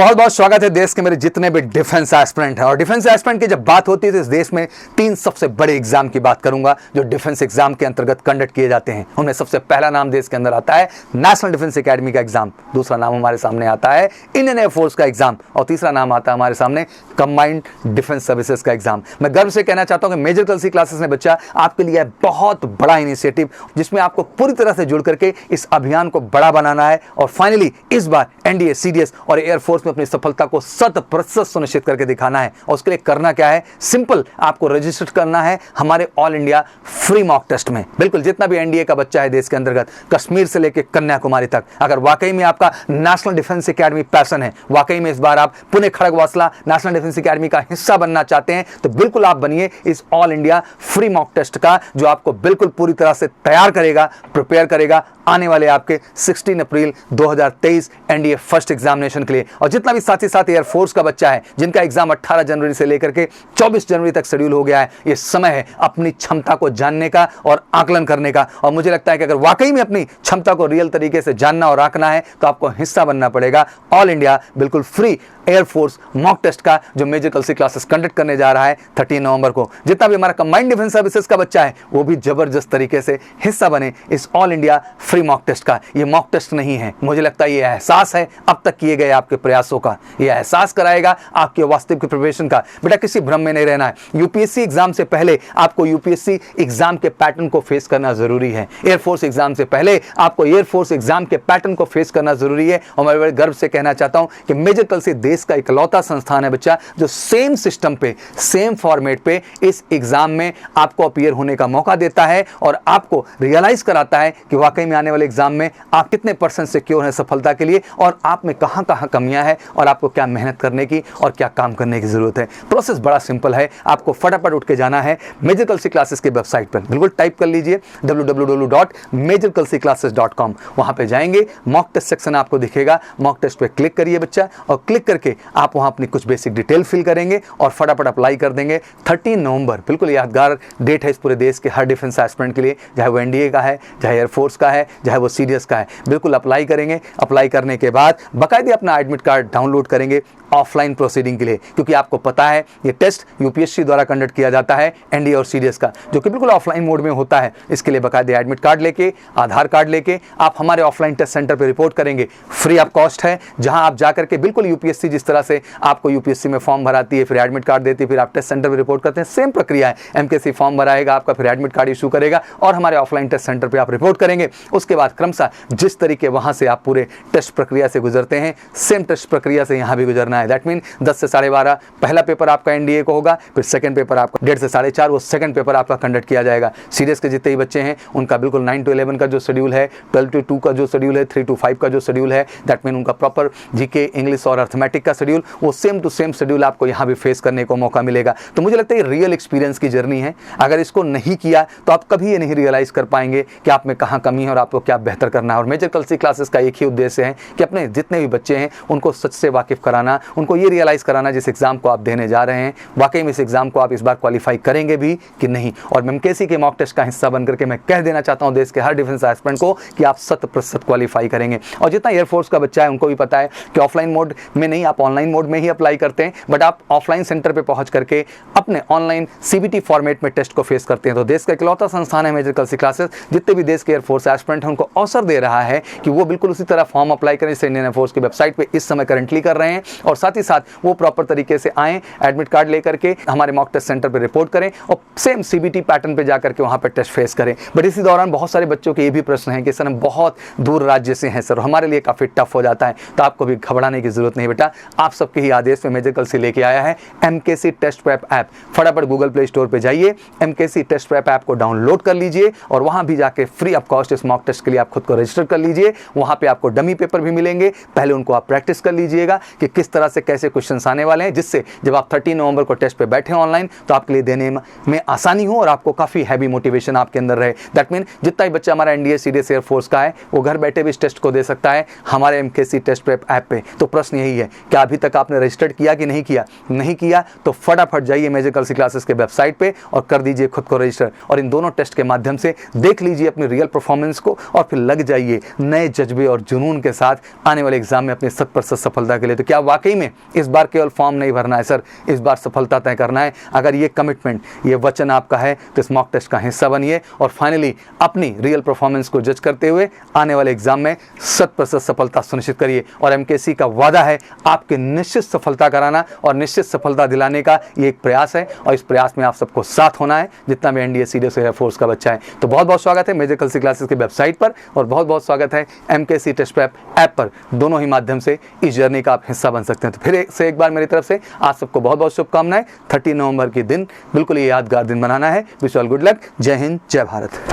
बहुत बहुत स्वागत है देश के मेरे जितने भी डिफेंस एस्पिरेंट हैं। और डिफेंस एस्पिरेंट की जब बात होती है तो इस देश में 3 सबसे बड़े एग्जाम की बात करूंगा जो डिफेंस एग्जाम के अंतर्गत कंडक्ट किए जाते हैं। उनमें सबसे पहला नाम देश के अंदर आता है नेशनल डिफेंस एकेडमी का एग्जाम, दूसरा नाम हमारे सामने आता है इंडियन एयरफोर्स का एग्जाम और तीसरा नाम आता है हमारे सामने कंबाइंड डिफेंस सर्विसेज का एग्जाम। मैं गर्व से कहना चाहता हूं कि मेजर कलसी क्लासेस ने बच्चा आपके लिए बहुत बड़ा इनिशिएटिव जिसमें आपको पूरी तरह से जुड़ करके इस अभियान को बड़ा बनाना है और फाइनली इस बार एनडीए, सीडीएस और एयरफोर्स में अपनी सफलता को 100% सुनिश्चित करके दिखाना है। और उसके लिए करना क्या है, सिंपल, आपको रजिस्टर करना है हमारे all India free mock test में। बिल्कुल जितना भी एनडीए का बच्चा है देश के अंतर्गत, कश्मीर से लेकर कन्याकुमारी तक, अगर वाकई में आपका नेशनल डिफेंस एकेडमी पैशन है, वाकई में इस बार आप Pune Khadakwasla national defence academy का हिस्सा बनना चाहते हैं, तो बिल्कुल आप बनिए इस all India free mock test का, जो आपको बिल्कुल पूरी तरह से तैयार करेगा, प्रिपेयर करेगा आने वाले आपके 16 अप्रैल 2023 एनडीए फर्स्ट एग्जामिनेशन के लिए। और जितना भी साथ ही साथ एयरफोर्स का बच्चा है जिनका एग्जाम 18 जनवरी से लेकर के 24 जनवरी तक शेड्यूल हो गया है, ये समय है अपनी क्षमता को जानने का और आकलन करने का। और मुझे लगता है कि अगर वाकई में अपनी क्षमता को रियल तरीके से जानना और आंकना है तो आपको हिस्सा बनना पड़ेगा ऑल इंडिया बिल्कुल फ्री एयरफोर्स मॉक टेस्ट का, जो मेजर कलसी क्लासेस कंडक्ट करने जा रहा है 13 नवंबर को। जितना भी हमारा कंबाइंड डिफेंस सर्विसेज का बच्चा है वो भी जबरदस्त तरीके से हिस्सा बने इस all India free mock test का। ये मॉक टेस्ट नहीं है, मुझे लगता है ये एहसास है अब तक किए गए आपके प्रयासों का, ये एहसास कराएगा आपके वास्तविक प्रिपरेशन का। बेटा किसी भ्रम में नहीं रहना है। यूपीएससी एग्जाम से पहले आपको यूपीएससी एग्जाम के पैटर्न को फेस करना जरूरी है। एयरफोर्स एग्जाम से पहले आपको एयरफोर्स एग्जाम के पैटर्न को फेस करना जरूरी है। और मैं बड़े गर्व से कहना चाहता हूं कि मेजर कलसी देश का इकलौता संस्थान है बच्चा जो सेम सिस्टम पे, सेम फॉर्मेट पे इस एग्जाम में आपको अपीयर होने का मौका देता है और आपको रियलाइज कराता है कि वाकई में आने वाले एग्जाम में आप कितने % सिक्योर हैं सफलता के लिए और आप में कहां कहां कमियां हैं और आपको क्या मेहनत करने की और क्या काम करने की जरूरत है। प्रोसेस बड़ा सिंपल है, आपको फटाफट उठ के जाना है मेजर कलसी क्लासेस की वेबसाइट पर। बिल्कुल टाइप कर लीजिए www.majorkalsiclasses.com। वहां पे जाएंगे, मॉक टेस्ट सेक्शन आपको दिखेगा, मॉक टेस्ट पे क्लिक करिए बच्चा और क्लिक करके आप वहां अपनी कुछ बेसिक डिटेल फिल करेंगे और फटाफट अप्लाई कर देंगे। 13 नवंबर बिल्कुल यादगार डेट है इस पूरे देश के हर डिफेंस एस्पिरेंट के लिए, चाहे वो एनडीए का है, चाहे एयरफोर्स का है, चाहे वो सीडीएस का है। बिल्कुल अप्लाई करेंगे। अप्लाई करने के बाद बाकायदे अपना एडमिट कार्ड डाउनलोड करेंगे ऑफलाइन प्रोसीडिंग के लिए, क्योंकि आपको पता है ये टेस्ट यूपीएससी द्वारा कंडक्ट किया जाता है एनडीए और सीडीएस का, जो कि बिल्कुल ऑफलाइन मोड में होता है। इसके लिए बाकायदे एडमिट कार्ड लेके, आधार कार्ड लेके आप हमारे ऑफलाइन टेस्ट सेंटर पे रिपोर्ट करेंगे। फ्री ऑफ कॉस्ट है, जहां आप जाकर के बिल्कुल यूपीएससी जिस तरह से आपको यूपीएससी में फॉर्म भराती है, फिर एडमिट कार्ड देती है, फिर आप टेस्ट सेंटर पे रिपोर्ट करते हैं, सेम प्रक्रिया है। एमकेसी फॉर्म भराएगा आपका, फिर एडमिट कार्ड इशू करेगा और हमारे ऑफलाइन टेस्ट सेंटर पे आप रिपोर्ट करेंगे। उसके बाद क्रमशः जिस तरीके वहां से आप पूरे टेस्ट प्रक्रिया से गुजरते हैं, सेम टेस्ट प्रक्रिया से यहां भी गुजरना है। दैट मीन 10 से 12:30 पहला पेपर आपका एनडीए को होगा, फिर सेकंड पेपर आपका 1:30 से 4:30 वो सेकंड पेपर आपका कंडक्ट किया जाएगा। सीडीएस के जितने ही बच्चे हैं उनका बिल्कुल 9 to 11 का जो शेड्यूल है, 12 to 2 का जो शेड्यूल है, 3 to 5 का जो शेड्यूल है, दैट मीन उनका प्रॉपर जीके, इंग्लिश और अर्थमेटिक का शेड्यूल, वो सेम टू सेम शेड्यूल आपको यहाँ भी फेस करने को मौका मिलेगा। तो मुझे लगता है ये रियल एक्सपीरियंस की जर्नी है। अगर इसको नहीं किया तो आप कभी ये नहीं रियलाइज कर पाएंगे कि आप में कहाँ कमी है और आपको क्या बेहतर करना है। और मेजर कलसी क्लासेस का एक ही उद्देश्य है कि अपने जितने भी बच्चे हैं उनको सच से वाकिफ कराना, उनको ये रियलाइज कराना जिस एग्जाम को आप देने जा रहे हैं वाकई में इस एग्जाम को आप इस बार क्वालिफाई करेंगे भी कि नहीं। और एमकेसी के मॉक टेस्ट का हिस्सा बनकर के मैं कह देना चाहता हूं देश के हर डिफेंस एस्पिरेंट को कि आप 100% क्वालिफाई करेंगे। और जितना एयरफोर्स का बच्चा है उनको भी पता है कि ऑफलाइन मोड में नहीं, आप ऑनलाइन मोड में ही अप्लाई करते हैं, बट आप ऑफलाइन सेंटर पे पहुंच करके अपने ऑनलाइन सीबीटी फॉर्मेट में टेस्ट को फेस करते हैं। तो देश का इकलौता संस्थान है मेजर कलसी क्लासेस, जितने भी देश के एयरफोर्स एस्पिरेंट हैं उनको अवसर दे रहा है कि वो बिल्कुल उसी तरह फॉर्म अप्लाई करें जैसे इंडियन एयरफोर्स की वेबसाइट पे इस समय करंटली कर रहे हैं, और साथ ही साथ वो प्रॉपर तरीके से आए, एडमिट कार्ड लेकर के हमारे मॉक टेस्ट सेंटर पे रिपोर्ट करें और सेम सीबीटी पैटर्न पे जाकर के वहां पे टेस्ट फेस करें। बट इसी दौरान बहुत सारे बच्चों के ये भी प्रश्न है कि सर हम बहुत दूर राज्य से हैं सर, हमारे लिए काफी टफ हो जाता है। तो आपको भी घबराने की जरूरत नहीं बेटा, आप सबके ही आदेश में मेजर कलसी लेके आया है एमकेसी टेस्ट प्रेप ऐप। फटाफट गूगल प्ले स्टोर पे जाइए, एमकेसी टेस्ट प्रेप ऐप को डाउनलोड कर लीजिए और वहां भी जाके फ्री ऑफ कॉस्ट इस मॉक टेस्ट के लिए आप खुद को रजिस्टर कर लीजिए। वहां पे आपको डमी पेपर भी मिलेंगे, पहले उनको आप प्रैक्टिस कर लीजिएगा कि किस तरह से कैसे क्वेश्चंस आने वाले हैं, जिससे जब आप 13 नवंबर को टेस्ट पे बैठे ऑनलाइन तो आपके लिए देने में आसानी हो और आपको काफी हैवी मोटिवेशन आपके अंदर रहे। दैट मीन जितना ही बच्चा हमारा एनडीए, सीडीएस, एयरफोर्स का है वो घर बैठे भी इस टेस्ट को दे सकता है हमारे एमकेसी टेस्ट प्रेप ऐप पे। तो प्रश्न यही है क्या अभी तक आपने रजिस्टर्ड किया कि नहीं किया? नहीं किया तो फटाफट जाइए मैजिकल सी क्लासेस के वेबसाइट पे और कर दीजिए खुद को रजिस्टर, और इन दोनों टेस्ट के माध्यम से देख लीजिए अपनी रियल परफॉर्मेंस को, और फिर लग जाइए नए जज्बे और जुनून के साथ आने वाले एग्जाम में अपनी 100% सफलता के लिए। तो क्या वाकई में इस बार केवल फॉर्म नहीं भरना है सर, इस बार सफलता तय करना है? अगर ये कमिटमेंट, ये वचन आपका है तो इस मॉक टेस्ट का हिस्सा बनिए और फाइनली अपनी रियल परफॉर्मेंस को जज करते हुए आने वाले एग्जाम में 100% सफलता सुनिश्चित करिए। और एमकेएससी का वादा है आपके निश्चित सफलता कराना और निश्चित सफलता दिलाने का ये एक प्रयास है, और इस प्रयास में आप सबको साथ होना है जितना भी एनडीए सीडीएस एयरफोर्स का बच्चा है। तो बहुत बहुत स्वागत है मैजिकल सी क्लासेस की वेबसाइट पर, और बहुत बहुत स्वागत है एमकेएससी टेस्ट प्रेप ऐप पर। दोनों ही माध्यम से इस जर्नी का आप हिस्सा बन सकते हैं। तो फिर से एक बार मेरी तरफ से आप सबको बहुत बहुत शुभकामनाएं। 30 नवंबर के दिन बिल्कुल ये यादगार दिन बनाना है। Wish all good luck. जय हिंद, जय भारत।